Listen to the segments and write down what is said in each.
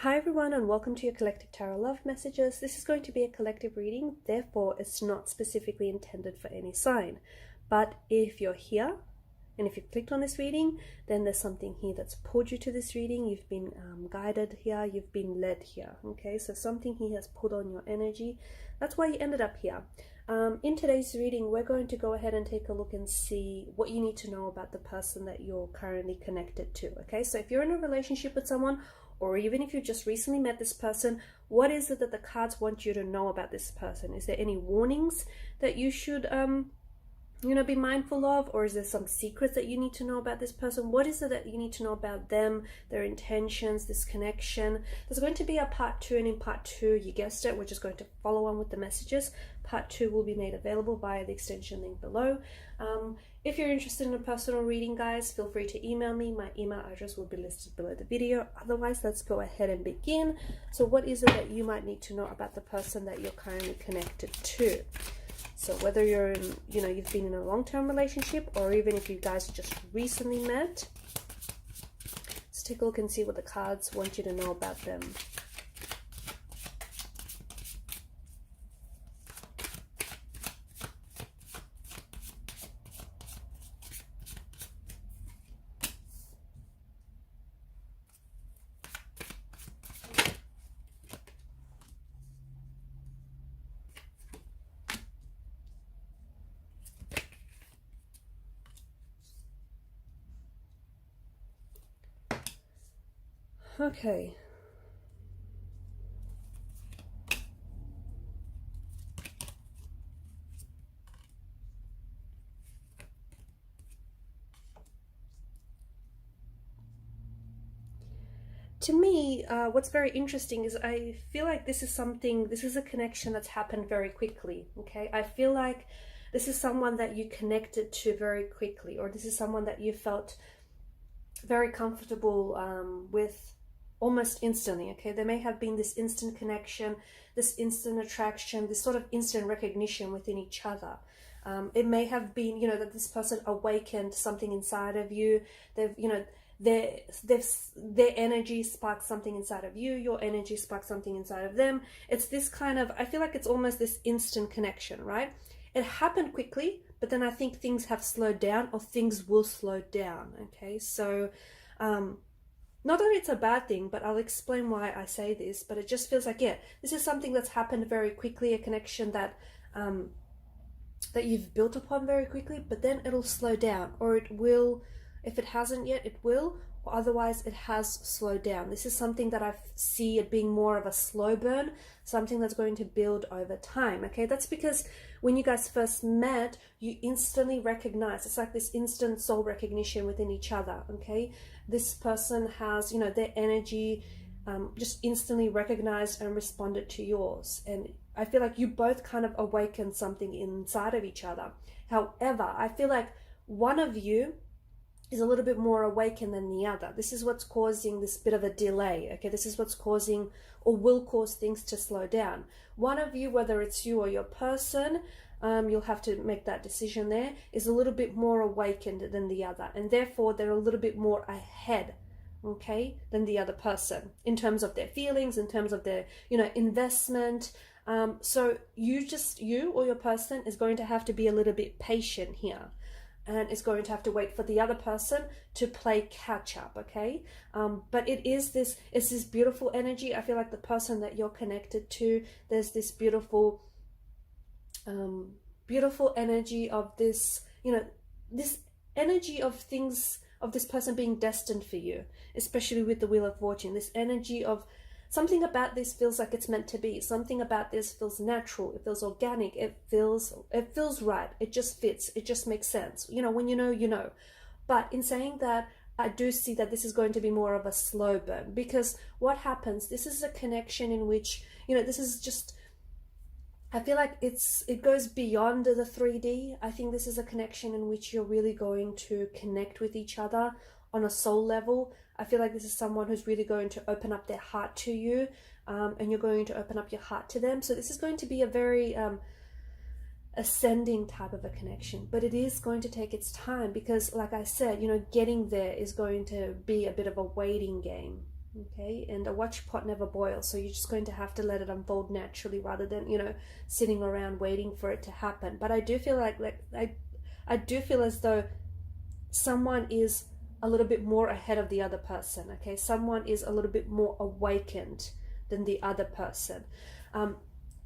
Hi everyone, and welcome to your collective tarot love messages. This is going to be a collective reading, therefore it's not specifically intended for any sign. But if you're here and if you've clicked on this reading, then there's something here that's pulled you to this reading. You've been guided here, you've been led here. Okay, so something here has pulled on your energy. That's why you ended up here. In today's reading, we're going to go ahead and take a look and see what you need to know about the person that you're currently connected to. Okay, so if you're in a relationship with someone, or even if you just recently met this person, what is it that the cards want you to know about this person? Is there any warnings that you should be mindful of, or is there some secrets that you need to know about this person? What is it that you need to know about them, their intentions, this connection? There's going to be a part 2, and in part 2, you guessed it, we're just going to follow on with the messages. Part 2 will be made available via the extension link below. If you're interested in a personal reading, guys, feel free to email me. My email address will be listed below the video. Otherwise, let's go ahead and begin. So what is it that you might need to know about the person that you're currently connected to? So whether you're in, you've been in a long-term relationship, or even if you guys just recently met, let's take a look and see what the cards want you to know about them. Okay. To me, what's very interesting is I feel like this is a connection that's happened very quickly, okay? I feel like this is someone that you connected to very quickly, or this is someone that you felt very comfortable with almost instantly, okay? There may have been this instant connection, this instant attraction, this sort of instant recognition within each other. It may have been, that this person awakened something inside of you. Their energy sparked something inside of you, your energy sparked something inside of them. It's this kind of, I feel like it's almost this instant connection, right? It happened quickly, but then I think things have slowed down, or things will slow down, okay? So, not that it's a bad thing, but I'll explain why I say this, but it just feels like, yeah, this is something that's happened very quickly, a connection that that you've built upon very quickly, but then it'll slow down, or it will, if it hasn't yet, it will, or otherwise it has slowed down. This is something that I see it being more of a slow burn, something that's going to build over time, okay? That's because when you guys first met, you instantly recognize, it's like this instant soul recognition within each other, okay? This person has, their energy just instantly recognized and responded to yours. And I feel like you both kind of awakened something inside of each other. However, I feel like one of you is a little bit more awakened than the other. This is what's causing this bit of a delay, okay? This is what's causing, or will cause, things to slow down. One of you, whether it's you or your person, you'll have to make that decision there, is a little bit more awakened than the other, and therefore they're a little bit more ahead, okay, than the other person in terms of their feelings, in terms of their, investment. So you or your person is going to have to be a little bit patient here, and is going to have to wait for the other person to play catch up, okay? But it's this beautiful energy. I feel like the person that you're connected to, there's this beautiful energy of this, this energy of things, of this person being destined for you, especially with the Wheel of Fortune. This energy of something about this feels like it's meant to be. Something about this feels natural. It feels organic. It feels right. It just fits. It just makes sense. When you know. But in saying that, I do see that this is going to be more of a slow burn, because what happens, this is a connection in which, this is just, I feel like it goes beyond the 3D. I think this is a connection in which you're really going to connect with each other on a soul level. I feel like this is someone who's really going to open up their heart to you, and you're going to open up your heart to them. So this is going to be a very ascending type of a connection, but it is going to take its time, because like I said, getting there is going to be a bit of a waiting game. Okay, and a watch pot never boils, so you're just going to have to let it unfold naturally rather than, you know, sitting around waiting for it to happen. But I do feel like I do feel as though someone is a little bit more ahead of the other person. Okay, someone is a little bit more awakened than the other person.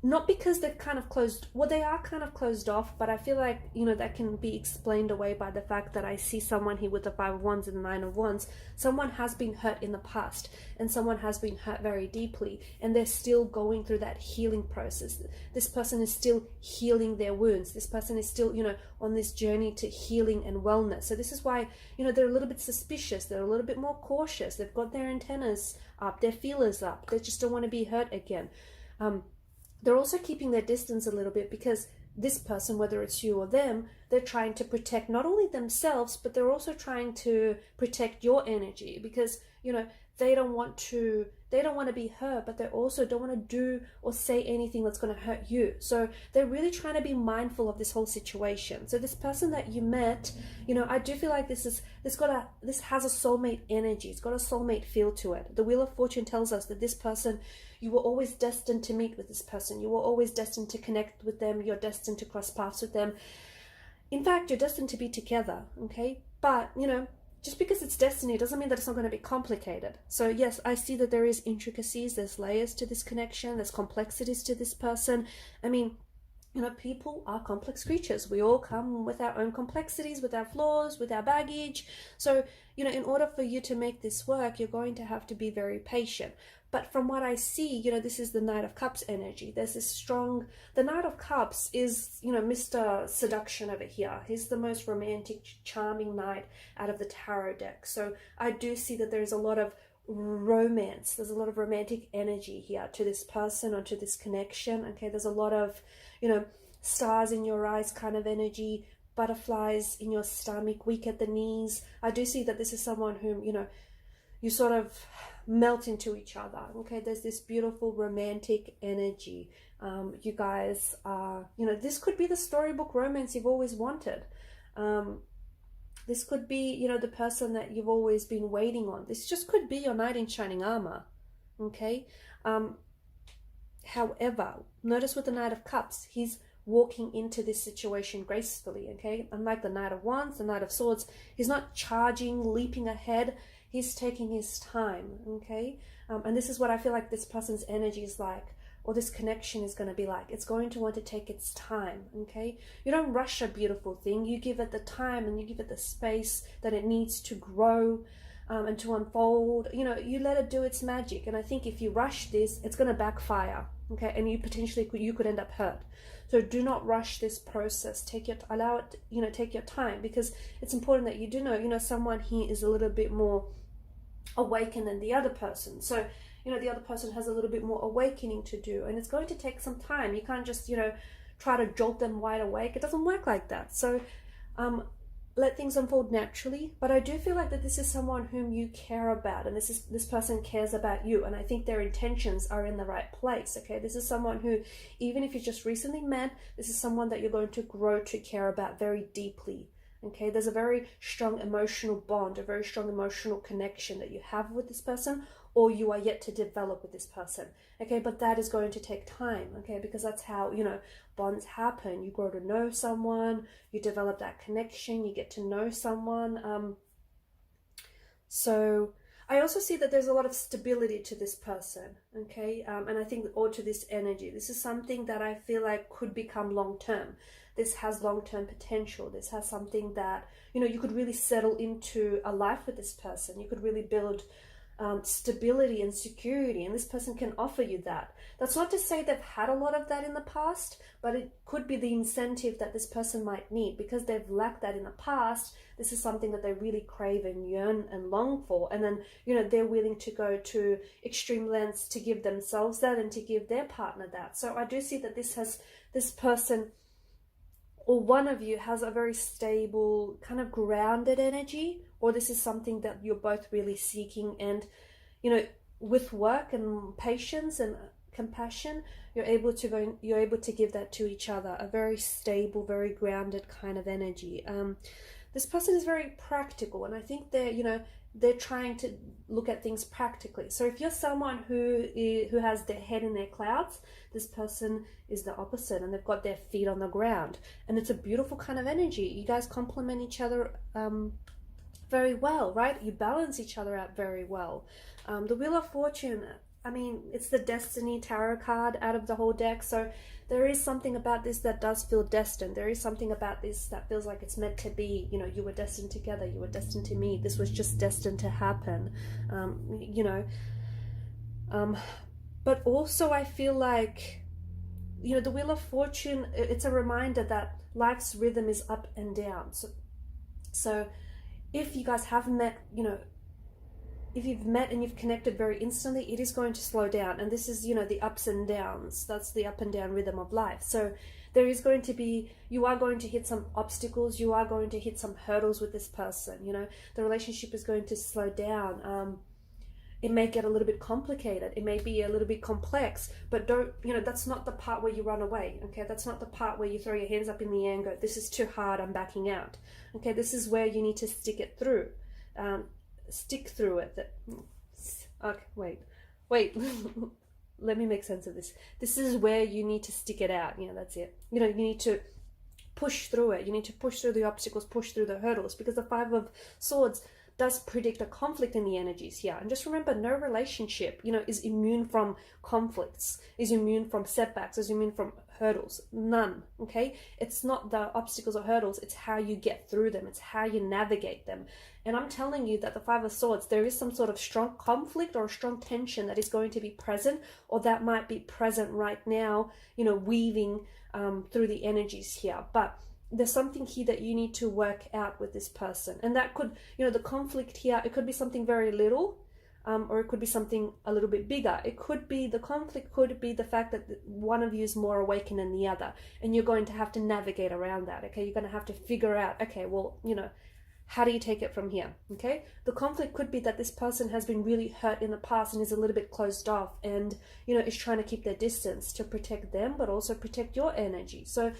Not because they're kind of closed, well, they are kind of closed off, but I feel like, you know, that can be explained away by the fact that I see someone here with the Five of Wands and the Nine of Wands. Someone has been hurt in the past, and someone has been hurt very deeply, and they're still going through that healing process. This person is still healing their wounds. This person is still, you know, on this journey to healing and wellness. So this is why, you know, they're a little bit suspicious. They're a little bit more cautious. They've got their antennas up, their feelers up. They just don't want to be hurt again. They're also keeping their distance a little bit because this person, whether it's you or them, they're trying to protect not only themselves, but they're also trying to protect your energy because, you know, they don't want to be hurt, but they also don't want to do or say anything that's going to hurt you. So they're really trying to be mindful of this whole situation. So this person that you met, you know, I do feel like this has a soulmate energy. It's got a soulmate feel to it. The Wheel of Fortune tells us that this person, you were always destined to meet with this person. You were always destined to connect with them. You're destined to cross paths with them. In fact, you're destined to be together, okay? But, you know, just because it's destiny doesn't mean that it's not going to be complicated. So yes, I see that there is intricacies, there's layers to this connection, there's complexities to this person. I mean, you know, people are complex creatures. We all come with our own complexities, with our flaws, with our baggage. So, you know, in order for you to make this work, you're going to have to be very patient. But from what I see, you know, this is the Knight of Cups energy. There's this strong, the Knight of Cups is, you know, Mr. Seduction over here. He's the most romantic, charming knight out of the tarot deck. So I do see that there's a lot of romance. There's a lot of romantic energy here to this person or to this connection. Okay, there's a lot of, you know, stars in your eyes kind of energy, butterflies in your stomach, weak at the knees. I do see that this is someone whom, you know, you sort of melt into each other. Okay, there's this beautiful romantic energy. You guys are, you know, this could be the storybook romance you've always wanted. This could be, you know, the person that you've always been waiting on. This just could be your knight in shining armor. Okay. However, notice with the Knight of Cups, he's walking into this situation gracefully. Okay, unlike the Knight of Wands, the Knight of Swords, he's not charging, leaping ahead. He's taking his time, okay? And this is what I feel like this person's energy is like, or this connection is going to be like. It's going to want to take its time, okay? You don't rush a beautiful thing. You give it the time and you give it the space that it needs to grow and to unfold. You know, you let it do its magic. And I think if you rush this, it's going to backfire, okay? And you could end up hurt. So do not rush this process. Allow it, you know, take your time, because it's important that you do know, you know, someone here is a little bit more awakened than the other person. So, you know, the other person has a little bit more awakening to do, and it's going to take some time. You can't just, you know, try to jolt them wide awake. It doesn't work like that. So let things unfold naturally. But I do feel like that this is someone whom you care about, and this person cares about you, and I think their intentions are in the right place. Okay, this is someone who, even if you just recently met, this is someone that you're going to grow to care about very deeply. Okay, there's a very strong emotional bond, a very strong emotional connection that you have with this person, or you are yet to develop with this person. Okay, but that is going to take time. Okay, because that's how, you know, bonds happen. You grow to know someone, you develop that connection, you get to know someone. So I also see that there's a lot of stability to this person. Okay, and I think, or to this energy. This is something that I feel like could become long-term. This has long-term potential. This has something that, you know, you could really settle into a life with this person. You could really build stability and security, and this person can offer you that. That's not to say they've had a lot of that in the past, but it could be the incentive that this person might need. Because they've lacked that in the past, this is something that they really crave and yearn and long for, and then, you know, they're willing to go to extreme lengths to give themselves that and to give their partner that. So I do see that this person, or one of you, has a very stable, kind of grounded energy, or this is something that you're both really seeking. And, you know, with work and patience and compassion, you're able to give that to each other, a very stable, very grounded kind of energy. This person is very practical, and I think they're, you know, they're trying to look at things practically. So if you're someone who has their head in their clouds, this person is the opposite, and they've got their feet on the ground, and it's a beautiful kind of energy. You guys complement each other very well, right? You balance each other out very well. The Wheel of Fortune, I mean, it's the Destiny Tarot card out of the whole deck, so there is something about this that does feel destined. There is something about this that feels like it's meant to be. You know, you were destined together, you were destined to meet, this was just destined to happen, you know. But also I feel like, you know, the Wheel of Fortune, it's a reminder that life's rhythm is up and down. So if you guys have met, you know, if you've met and you've connected very instantly, it is going to slow down. And this is, you know, the ups and downs. That's the up and down rhythm of life. So there is going to be, you are going to hit some obstacles. You are going to hit some hurdles with this person. You know, the relationship is going to slow down. It may get a little bit complicated. It may be a little bit complex, but don't, you know, that's not the part where you run away. Okay. That's not the part where you throw your hands up in the air and go, this is too hard, I'm backing out. Okay. This is where you need to stick it through. Stick through it. Okay, wait. Let me make sense of this. This is where you need to stick it out. You know, that's it. You know, you need to push through it. You need to push through the obstacles, push through the hurdles, because the Five of Swords does predict a conflict in the energies here. And just remember, no relationship, you know, is immune from conflicts, is immune from setbacks, is immune from hurdles. None. Okay. It's not the obstacles or hurdles. It's how you get through them. It's how you navigate them. And I'm telling you that the Five of Swords, there is some sort of strong conflict or a strong tension that is going to be present, or that might be present right now, you know, weaving through the energies here. But there's something here that you need to work out with this person. And that could, you know, the conflict here, it could be something very little, or it could be something a little bit bigger. It could be, the conflict could be the fact that one of you is more awakened than the other, and you're going to have to navigate around that. Okay, you're going to have to figure out, okay, well, you know, how do you take it from here? Okay, the conflict could be that this person has been really hurt in the past and is a little bit closed off, and, you know, is trying to keep their distance to protect them, but also protect your energy. So,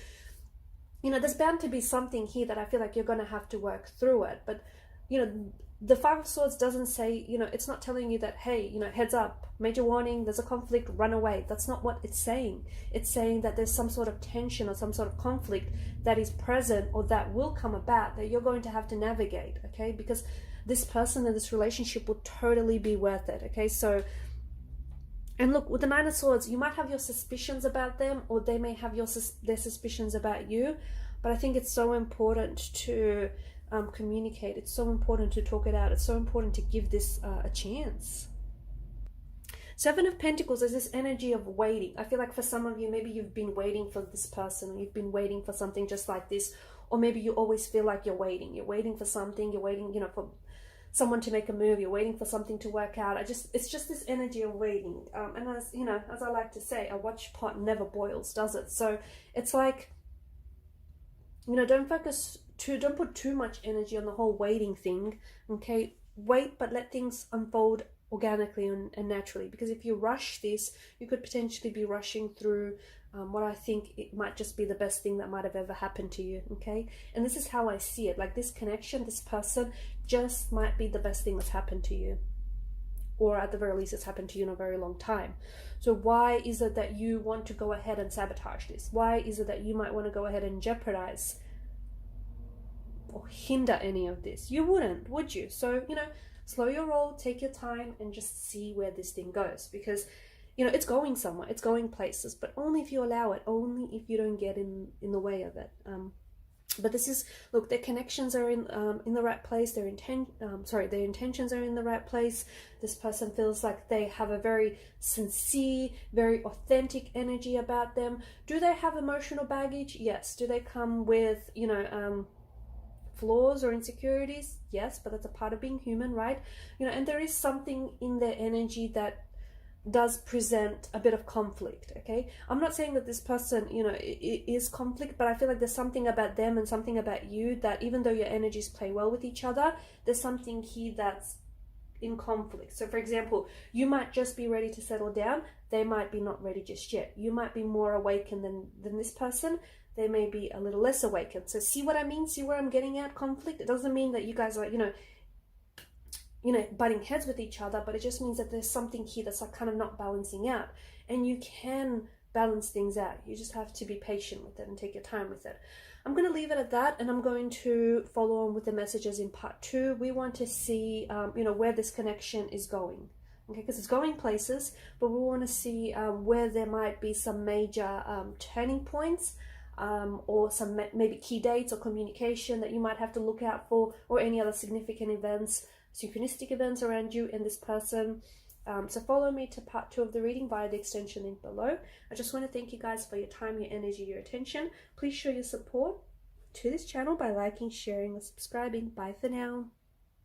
you know, there's bound to be something here that I feel like you're going to have to work through it. But, you know, the Five of Swords doesn't say, you know, it's not telling you that, hey, you know, heads up, major warning, there's a conflict, run away. That's not what it's saying. It's saying that there's some sort of tension or some sort of conflict that is present, or that will come about, that you're going to have to navigate, okay? Because this person and this relationship will totally be worth it, okay? So, and look, with the Nine of Swords, you might have your suspicions about them, or they may have their suspicions about you. But I think it's so important to communicate. It's so important to talk it out. It's so important to give this a chance. Seven of Pentacles is this energy of waiting. I feel like for some of you, maybe you've been waiting for this person. You've been waiting for something just like this. Or maybe you always feel like you're waiting. You're waiting for something. You're waiting, you know, for someone to make a move. You're waiting for something to work out. It's just this energy of waiting. And as you know, as I like to say, a watch pot never boils, does it? So it's like, you know, don't put too much energy on the whole waiting thing. Okay, wait, but let things unfold organically and naturally. Because if you rush this, you could potentially be rushing through what I think it might just be the best thing that might have ever happened to you. Okay, and this is how I see it. Like, this connection, this person just might be the best thing that's happened to you, or at the very least it's happened to you in a very long time. So why is it that you want to go ahead and sabotage this? Why is it that you might want to go ahead and jeopardize or hinder any of this? You wouldn't, would you? So, you know, slow your roll, take your time, and just see where this thing goes. Because, you know, it's going somewhere, it's going places, but only if you allow it, only if you don't get in the way of it. But this is, look, their connections are in the right place. Their intentions are in the right place. This person feels like they have a very sincere, very authentic energy about them. Do they have emotional baggage? Yes. Do they come with, you know, flaws or insecurities? Yes, but that's a part of being human, right? You know, and there is something in their energy that does present a bit of conflict. Okay, I'm not saying that this person, you know, it is conflict, but I feel like there's something about them and something about you that, even though your energies play well with each other, there's something here that's in conflict. So for example, you might just be ready to settle down, they might be not ready just yet. You might be more awakened than this person, they may be a little less awakened. So see what I mean? See where I'm getting at? Conflict, it doesn't mean that you guys are, you know, you know, butting heads with each other, but it just means that there's something here that's like kind of not balancing out. And you can balance things out. You just have to be patient with it and take your time with it. I'm going to leave it at that, and I'm going to follow on with the messages in part 2. We want to see, you know, where this connection is going. Okay, because it's going places, but we want to see where there might be some major turning points, or some maybe key dates or communication that you might have to look out for, or any other significant events, synchronistic events around you and this person. So follow me to part 2 of the reading via the extension link below. I just want to thank you guys for your time, your energy, your attention. Please show your support to this channel by liking, sharing, or subscribing. Bye for now.